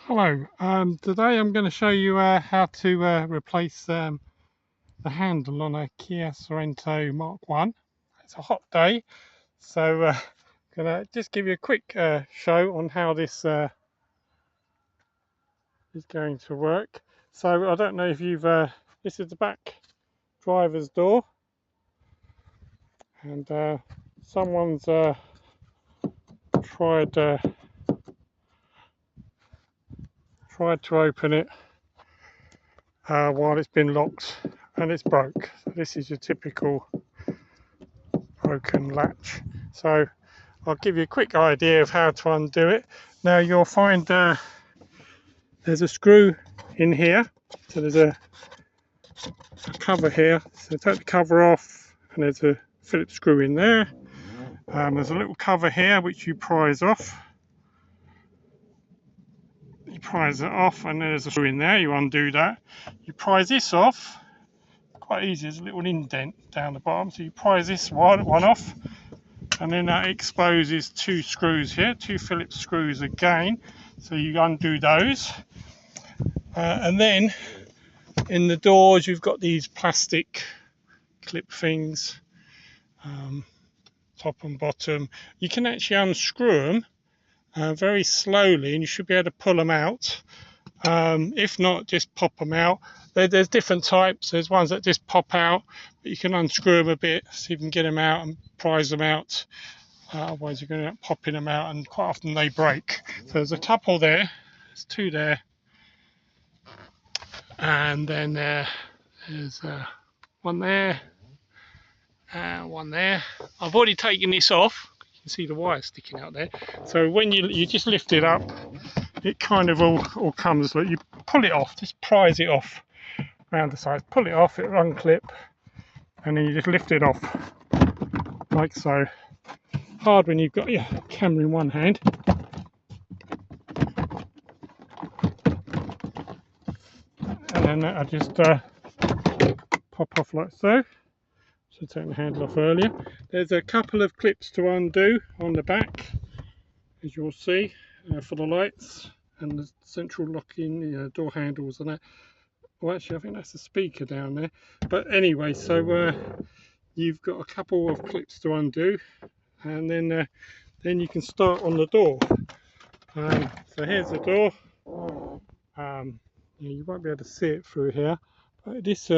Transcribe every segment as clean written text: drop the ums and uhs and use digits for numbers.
Hello, today I'm going to show you how to replace the handle on a Kia Sorento Mark 1. It's a hot day, so I'm going to just give you a quick show on how this is going to work. So I don't know if you've, this is the back driver's door, and someone's tried to open it while it's been locked, and it's broke. So this is your typical broken latch. So I'll give you a quick idea of how to undo it. Now you'll find there's a screw in here, so there's a cover here, so take the cover off, and there's a Phillips screw in there. There's a little cover here which you prise off. You prise it off, and there's a screw in there. You undo that. You prise this off. Quite easy. There's a little indent down the bottom, so you prise this one off, and then that exposes two screws here, two Phillips screws again. So you undo those, and then in the doors you've got these plastic clip things, top and bottom. You can actually unscrew them very slowly, and you should be able to pull them out. If not, just pop them out. There's different types. There's ones that just pop out, but you can unscrew them a bit so you can get them out and prise them out. Otherwise you're going to end up popping them out, and quite often they break. So there's a couple there, there's two there, and then there's one there and one there. I've already taken this off. You can see the wire sticking out there. So when you just lift it up, it kind of all comes. Like, you pull it off, just prise it off around the sides, pull it off, it'll unclip, and then you just lift it off like so. Hard when you've got your camera in one hand. And then that'll just pop off like so. So taking the handle off earlier. There's a couple of clips to undo on the back, as you'll see, for the lights and the central locking door handles and that. Well, actually I think that's a speaker down there. But anyway, so you've got a couple of clips to undo, and then you can start on the door. So here's the door. You won't be able to see it through here, but this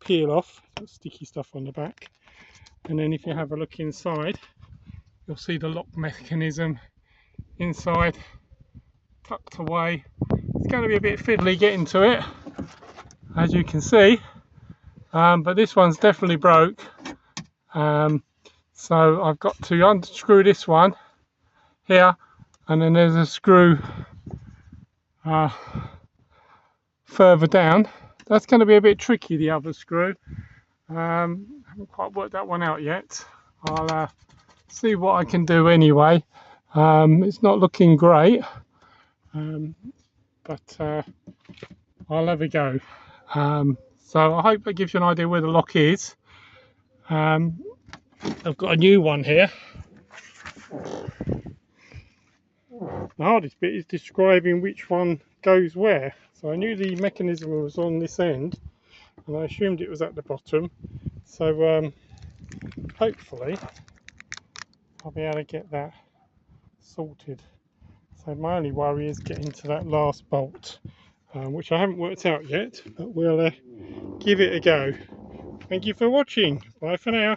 peel off, sticky stuff on the back, and then if you have a look inside, you'll see the lock mechanism inside tucked away. It's going to be a bit fiddly getting to it, as you can see, but this one's definitely broke. So I've got to unscrew this one here, and then there's a screw further down. That's going to be a bit tricky, the other screw. I haven't quite worked that one out yet. I'll see what I can do anyway. It's not looking great, but I'll have a go. So I hope that gives you an idea where the lock is. I've got a new one here. The hardest bit is describing which one goes where. So I knew the mechanism was on this end, and I assumed it was at the bottom. So hopefully I'll be able to get that sorted. So my only worry is getting to that last bolt, which I haven't worked out yet, but we'll give it a go. Thank you for watching. Bye for now.